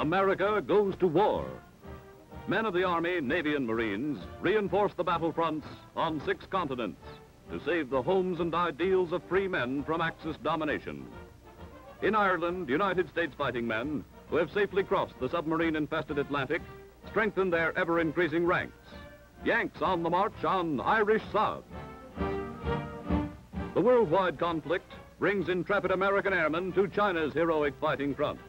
America goes to war. Men of the Army, Navy, and Marines reinforce the battlefronts on 6 continents to save the homes and ideals of free men from Axis domination. In Ireland, United States fighting men who have safely crossed the submarine-infested Atlantic strengthen their ever-increasing ranks. Yanks on the march on Irish sod. The worldwide conflict brings intrepid American airmen to China's heroic fighting front.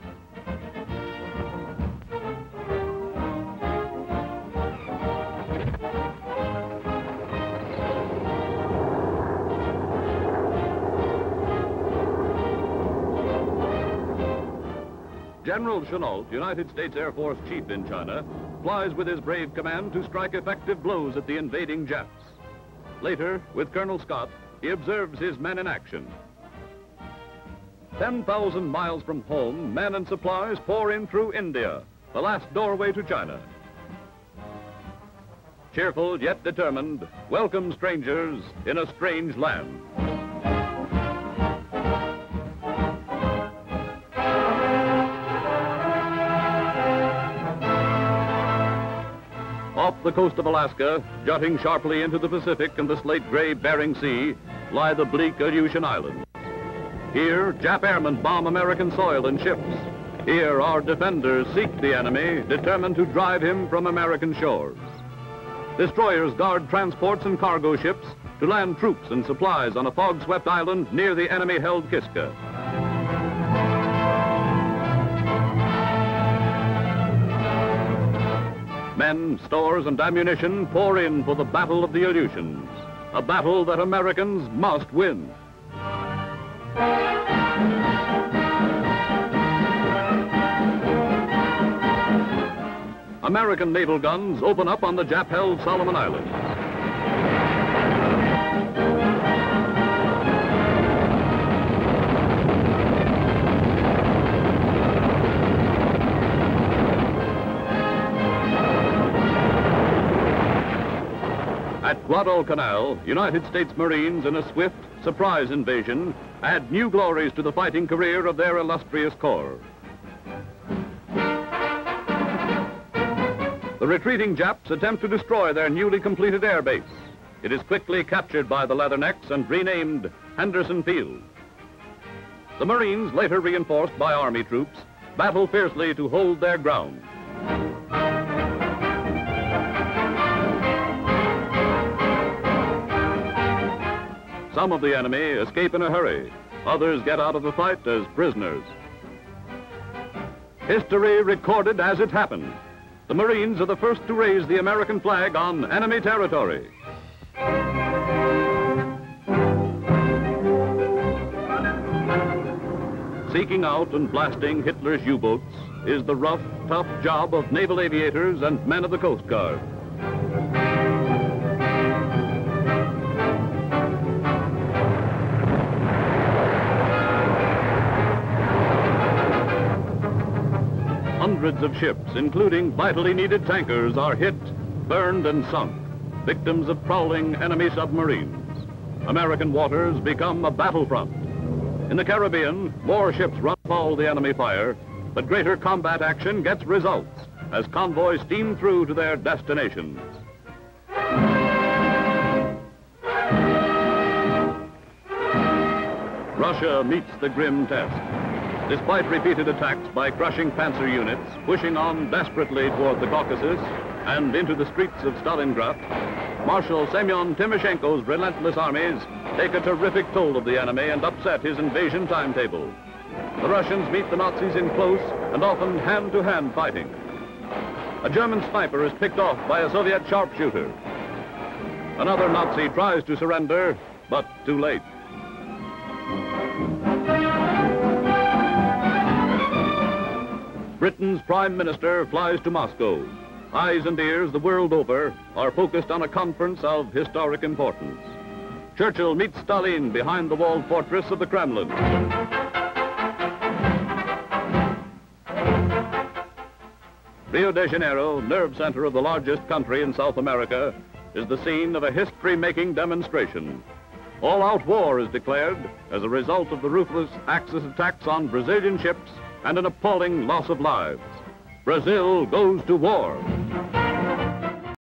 General Chennault, United States Air Force chief in China, flies with his brave command to strike effective blows at the invading Japs. Later, with Colonel Scott, he observes his men in action. 10,000 miles from home, men and supplies pour in through India, the last doorway to China. Cheerful yet determined, welcome strangers in a strange land. Off the coast of Alaska, jutting sharply into the Pacific and the slate-gray Bering Sea, lie the bleak Aleutian Islands. Here, Jap airmen bomb American soil and ships. Here, our defenders seek the enemy, determined to drive him from American shores. Destroyers guard transports and cargo ships to land troops and supplies on a fog-swept island near the enemy-held Kiska. Men, stores, and ammunition pour in for the Battle of the Aleutians, a battle that Americans must win. American naval guns open up on the Jap-held Solomon Islands. At Guadalcanal, United States Marines in a swift, surprise invasion add new glories to the fighting career of their illustrious corps. The retreating Japs attempt to destroy their newly completed air base. It is quickly captured by the Leathernecks and renamed Henderson Field. The Marines, later reinforced by Army troops, battle fiercely to hold their ground. Some of the enemy escape in a hurry. Others get out of the fight as prisoners. History recorded as it happened. The Marines are the first to raise the American flag on enemy territory. Seeking out and blasting Hitler's U-boats is the rough, tough job of naval aviators and men of the Coast Guard. Hundreds of ships, including vitally needed tankers, are hit, burned, and sunk, victims of prowling enemy submarines. American waters become a battlefront. In the Caribbean, more ships run foul the enemy fire, but greater combat action gets results as convoys steam through to their destinations. Russia meets the grim test. Despite repeated attacks by crushing panzer units, pushing on desperately toward the Caucasus and into the streets of Stalingrad, Marshal Semyon Timoshenko's relentless armies take a terrific toll of the enemy and upset his invasion timetable. The Russians meet the Nazis in close and often hand-to-hand fighting. A German sniper is picked off by a Soviet sharpshooter. Another Nazi tries to surrender, but too late. Britain's Prime Minister flies to Moscow. Eyes and ears the world over are focused on a conference of historic importance. Churchill meets Stalin behind the walled fortress of the Kremlin. Rio de Janeiro, nerve center of the largest country in South America, is the scene of a history-making demonstration. All-out war is declared as a result of the ruthless Axis attacks on Brazilian ships and an appalling loss of lives. Brazil goes to war.